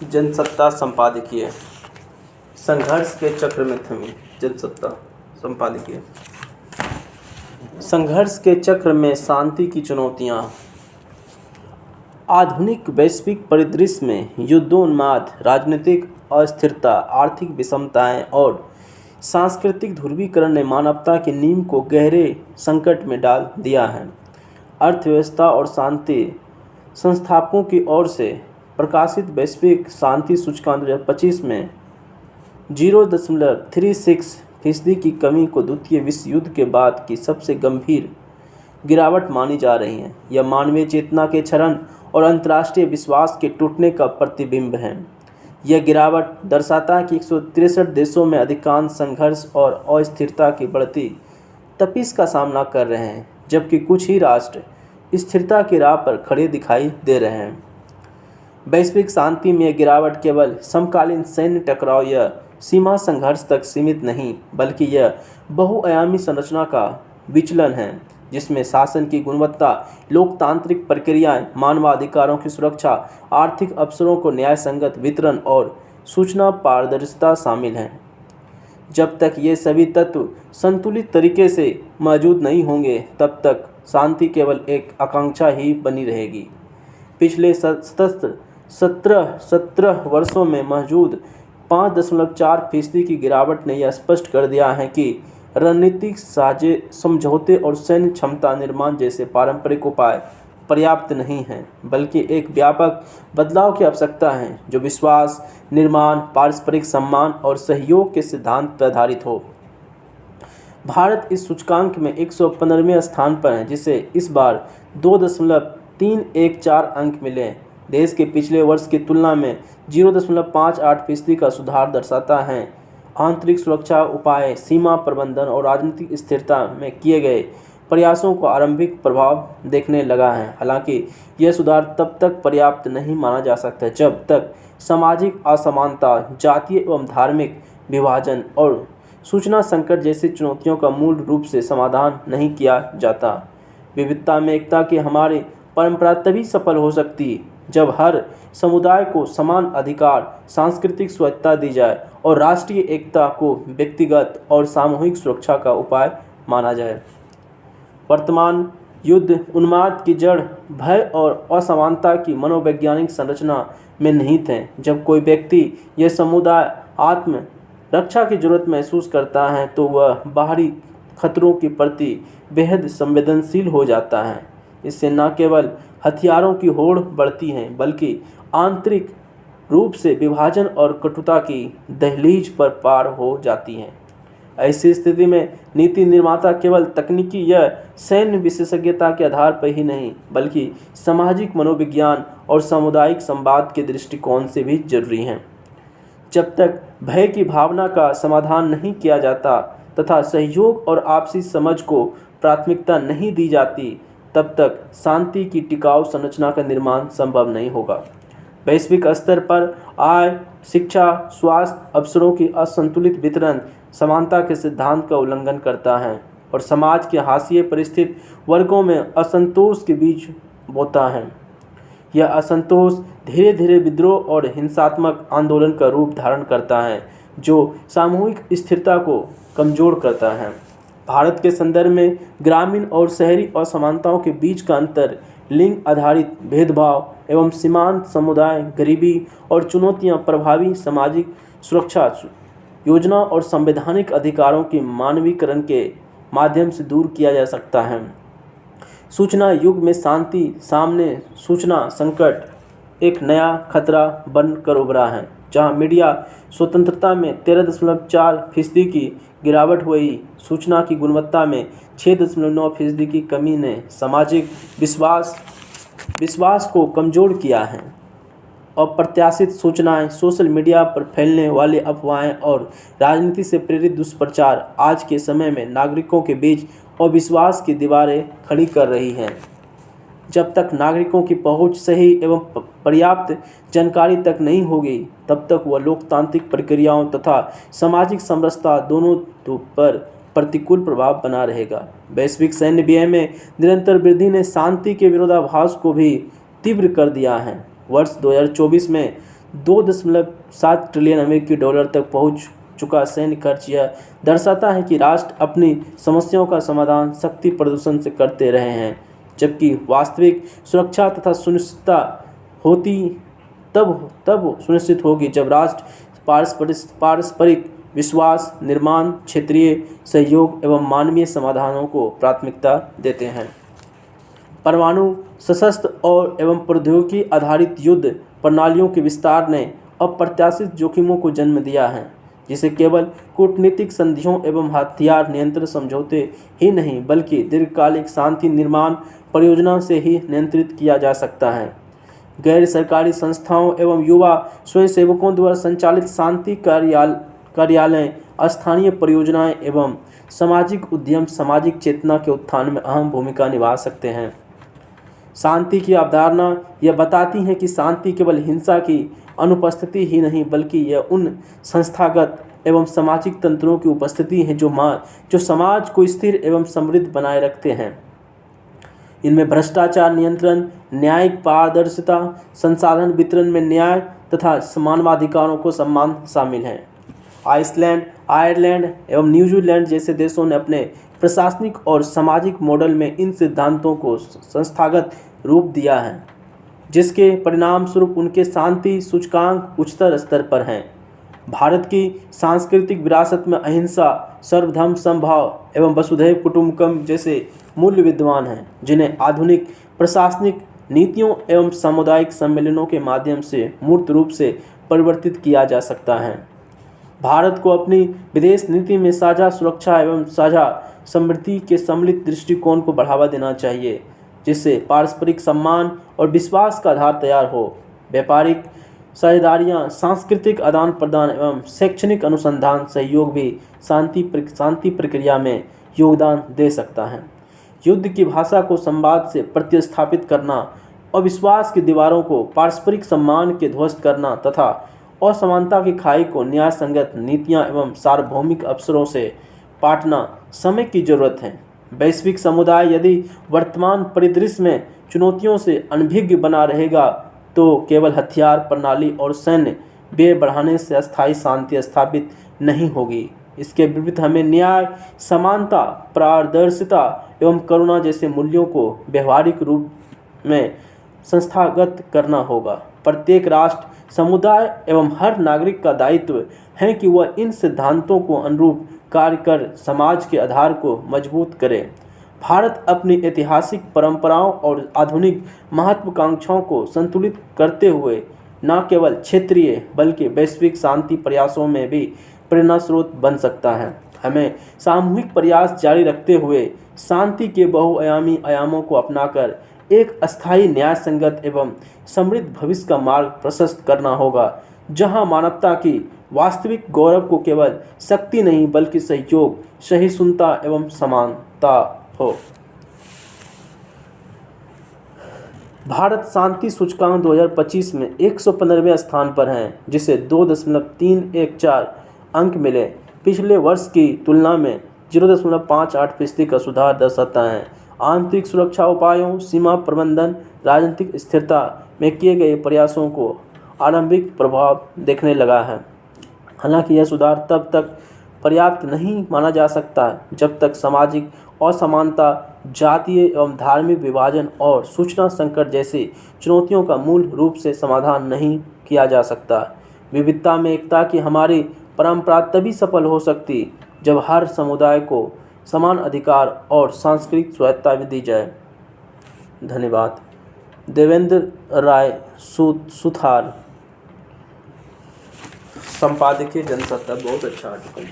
जनसत्ता संपादकीय। संघर्ष के चक्र में थमी जनसत्ता संपादकीय। संघर्ष के चक्र में शांति की चुनौतियाँ। आधुनिक वैश्विक परिदृश्य में युद्धोन्माद, राजनीतिक अस्थिरता, आर्थिक विषमताएं और सांस्कृतिक ध्रुवीकरण ने मानवता की नींव को गहरे संकट में डाल दिया है। अर्थव्यवस्था और शांति संस्थापकों की ओर से प्रकाशित वैश्विक शांति सूचकांक 2025 में 0.36% की कमी को द्वितीय विश्व युद्ध के बाद की सबसे गंभीर गिरावट मानी जा रही है। यह मानवीय चेतना के क्षरण और अंतर्राष्ट्रीय विश्वास के टूटने का प्रतिबिंब है। यह गिरावट दर्शाता है कि 163 देशों में अधिकांश संघर्ष और अस्थिरता की बढ़ती तपिश का सामना कर रहे हैं, जबकि कुछ ही राष्ट्र स्थिरता की राह पर खड़े दिखाई दे रहे हैं। वैश्विक शांति में यह गिरावट केवल समकालीन सैन्य टकराव या सीमा संघर्ष तक सीमित नहीं, बल्कि यह बहुआयामी संरचना का विचलन है, जिसमें शासन की गुणवत्ता, लोकतांत्रिक प्रक्रियाएं, मानवाधिकारों की सुरक्षा, आर्थिक अवसरों को न्याय संगत वितरण और सूचना पारदर्शिता शामिल हैं। जब तक ये सभी तत्व संतुलित तरीके से मौजूद नहीं होंगे, तब तक शांति केवल एक आकांक्षा ही बनी रहेगी। पिछले 17 वर्षों में मौजूद 5.4% की गिरावट ने यह स्पष्ट कर दिया है कि रणनीतिक समझौते और सैन्य क्षमता निर्माण जैसे पारंपरिक उपाय पर्याप्त नहीं हैं, बल्कि एक व्यापक बदलाव की आवश्यकता है जो विश्वास, निर्माण, पारस्परिक सम्मान और सहयोग के सिद्धांत पर आधारित हो। भारत इस सूचकांक में 115वें स्थान पर है, जिसे इस बार 2.314 अंक मिले। देश के पिछले वर्ष की तुलना में 0.58% का सुधार दर्शाता है। आंतरिक सुरक्षा उपाय, सीमा प्रबंधन और राजनीतिक स्थिरता में किए गए प्रयासों को आरंभिक प्रभाव देखने लगा है। हालांकि यह सुधार तब तक पर्याप्त नहीं माना जा सकता जब तक सामाजिक असमानता, जातीय एवं धार्मिक विभाजन और सूचना संकट जैसी चुनौतियों का मूल रूप से समाधान नहीं किया जाता। विविधता में एकता की हमारी परंपरा तभी सफल हो सकती है जब हर समुदाय को समान अधिकार, सांस्कृतिक स्वतंत्रता दी जाए और राष्ट्रीय एकता को व्यक्तिगत और सामूहिक सुरक्षा का उपाय माना जाए। वर्तमान युद्ध उन्माद की जड़ भय और असमानता की मनोवैज्ञानिक संरचना में निहित है। जब कोई व्यक्ति या समुदाय आत्म रक्षा की जरूरत महसूस करता है, तो वह बाहरी खतरों के प्रति बेहद संवेदनशील हो जाता है। इससे न केवल हथियारों की होड़ बढ़ती है, बल्कि आंतरिक रूप से विभाजन और कटुता की दहलीज पर पार हो जाती है। ऐसी स्थिति में नीति निर्माता केवल तकनीकी या सैन्य विशेषज्ञता के आधार पर ही नहीं, बल्कि सामाजिक मनोविज्ञान और सामुदायिक संवाद के दृष्टिकोण से भी जरूरी हैं। जब तक भय की भावना का समाधान नहीं किया जाता तथा सहयोग और आपसी समझ को प्राथमिकता नहीं दी जाती, तब तक शांति की टिकाऊ संरचना का निर्माण संभव नहीं होगा। वैश्विक स्तर पर आय, शिक्षा, स्वास्थ्य अवसरों की असंतुलित वितरण समानता के सिद्धांत का उल्लंघन करता है और समाज के हाशिए पर स्थित वर्गों में असंतोष के बीज बोता है। यह असंतोष धीरे धीरे विद्रोह और हिंसात्मक आंदोलन का रूप धारण करता है, जो सामूहिक स्थिरता को कमजोर करता है। भारत के संदर्भ में ग्रामीण और शहरी असमानताओं के बीच का अंतर, लिंग आधारित भेदभाव एवं सीमांत समुदाय, गरीबी और चुनौतियां प्रभावी सामाजिक सुरक्षा योजना और संवैधानिक अधिकारों की मानवीकरण के माध्यम से दूर किया जा सकता है। सूचना युग में शांति सामने सूचना संकट एक नया खतरा बनकर उभरा है, जहां मीडिया स्वतंत्रता में 13.4% की गिरावट हुई। सूचना की गुणवत्ता में 6.9% की कमी ने सामाजिक विश्वास को कमजोर किया है। अप्रत्याशित सूचनाएं, सोशल मीडिया पर फैलने वाली अफवाहें और राजनीति से प्रेरित दुष्प्रचार आज के समय में नागरिकों के बीच अविश्वास की दीवारें खड़ी कर रही हैं। जब तक नागरिकों की पहुंच सही एवं पर्याप्त जानकारी तक नहीं होगी, तब तक वह लोकतांत्रिक प्रक्रियाओं तथा सामाजिक समरसता दोनों पर प्रतिकूल प्रभाव बना रहेगा। वैश्विक सैन्य व्यय में निरंतर वृद्धि ने शांति के विरोधाभास को भी तीव्र कर दिया है। वर्ष 2024 में $2.7 ट्रिलियन अमेरिकी डॉलर तक पहुंच चुका सैन्य खर्च यह दर्शाता है कि राष्ट्र अपनी समस्याओं का समाधान शक्ति प्रदर्शन से करते रहे हैं, जबकि वास्तविक सुरक्षा तथा सुनिश्चितता होती तब सुनिश्चित होगी जब राष्ट्र पारस्परिक विश्वास, निर्माण, क्षेत्रीय सहयोग एवं मानवीय समाधानों को प्राथमिकता देते हैं। परमाणु, सशस्त्र और एवं प्रौद्योगिकी आधारित युद्ध प्रणालियों के विस्तार ने अप्रत्याशित जोखिमों को जन्म दिया है, जिसे केवल कूटनीतिक संधियों एवं हथियार नियंत्रण समझौते ही नहीं बल्कि दीर्घकालिक शांति निर्माण परियोजना से ही नियंत्रित किया जा सकता है। गैर सरकारी संस्थाओं एवं युवा स्वयंसेवकों द्वारा संचालित शांति कार्यालय, स्थानीय परियोजनाएं एवं सामाजिक उद्यम सामाजिक चेतना के उत्थान में अहम भूमिका निभा सकते हैं। शांति की अवधारणा यह बताती है कि शांति केवल हिंसा की अनुपस्थिति ही नहीं बल्कि यह उन संस्थागत एवं सामाजिक तंत्रों की उपस्थिति है जो समाज को स्थिर एवं समृद्ध बनाए रखते हैं। इनमें भ्रष्टाचार नियंत्रण, न्यायिक पारदर्शिता, संसाधन वितरण में न्याय तथा मानवाधिकारों को सम्मान शामिल हैं। आइसलैंड, आयरलैंड एवं न्यूजीलैंड जैसे देशों ने अपने प्रशासनिक और सामाजिक मॉडल में इन सिद्धांतों को संस्थागत रूप दिया है, जिसके परिणाम स्वरूप उनके शांति सूचकांक उच्चतर स्तर पर हैं। भारत की सांस्कृतिक विरासत में अहिंसा, सर्वधर्म समभाव एवं वसुधैव कुटुंबकम जैसे मूल्य विद्यमान हैं, जिन्हें आधुनिक प्रशासनिक नीतियों एवं सामुदायिक सम्मेलनों के माध्यम से मूर्त रूप से परिवर्तित किया जा सकता है। भारत को अपनी विदेश नीति में साझा सुरक्षा एवं साझा समृद्धि के सम्मिलित दृष्टिकोण को बढ़ावा देना चाहिए, जिससे पारस्परिक सम्मान और विश्वास का आधार तैयार हो। व्यापारिक साझेदारियां, सांस्कृतिक आदान प्रदान एवं शैक्षणिक अनुसंधान सहयोग भी शांति प्रक्रिया में योगदान दे सकता है। युद्ध की भाषा को संवाद से प्रतिस्थापित करना, अविश्वास की दीवारों को पारस्परिक सम्मान के ध्वस्त करना तथा असमानता की खाई को न्याय संगत नीतियां एवं सार्वभौमिक अवसरों से पाटना समय की जरूरत है। वैश्विक समुदाय यदि वर्तमान परिदृश्य में चुनौतियों से अनभिज्ञ बना रहेगा तो केवल हथियार प्रणाली और सैन्य व्यय बढ़ाने से अस्थायी शांति स्थापित नहीं होगी। इसके विपरीत हमें न्याय, समानता, पारदर्शिता एवं करुणा जैसे मूल्यों को व्यवहारिक रूप में संस्थागत करना होगा। प्रत्येक राष्ट्र, समुदाय एवं हर नागरिक का दायित्व है कि वह इन सिद्धांतों को अनुरूप कार्य कर समाज के आधार को मजबूत करे। भारत अपनी ऐतिहासिक परंपराओं और आधुनिक महत्वाकांक्षाओं को संतुलित करते हुए न केवल क्षेत्रीय बल्कि वैश्विक शांति प्रयासों में भी प्रेरणा स्रोत बन सकता है। हमें सामूहिक प्रयास जारी रखते हुए शांति के बहुआयामी आयामों को अपनाकर एक अस्थायी, न्याय संगत एवं समृद्ध भविष्य का मार्ग प्रशस्त करना होगा, जहां मानवता की वास्तविक गौरव को केवल शक्ति नहीं बल्कि सहयोग, सहिष्णुता एवं समानता हो। भारत शांति सूचकांक 2025 में 115वें स्थान पर है, जिसे 2.314 अंक मिले। पिछले वर्ष की तुलना में 0.58% का सुधार दर्शाता है। आंतरिक सुरक्षा उपायों, सीमा प्रबंधन, राजनीतिक स्थिरता में किए गए प्रयासों को आरंभिक प्रभाव देखने लगा है। हालांकि यह सुधार तब तक पर्याप्त नहीं माना जा सकता जब तक सामाजिक असमानता, जातीय एवं धार्मिक विभाजन और सूचना संकट जैसी चुनौतियों का मूल रूप से समाधान नहीं किया जा सकता। विविधता में एकता की हमारी परंपरा तभी सफल हो सकती जब हर समुदाय को समान अधिकार और सांस्कृतिक स्वायत्तता दी जाए। धन्यवाद। देवेंद्र राय सुथार, संपादकीय जनसत्ता, बहुत अच्छा आर्टिकल है।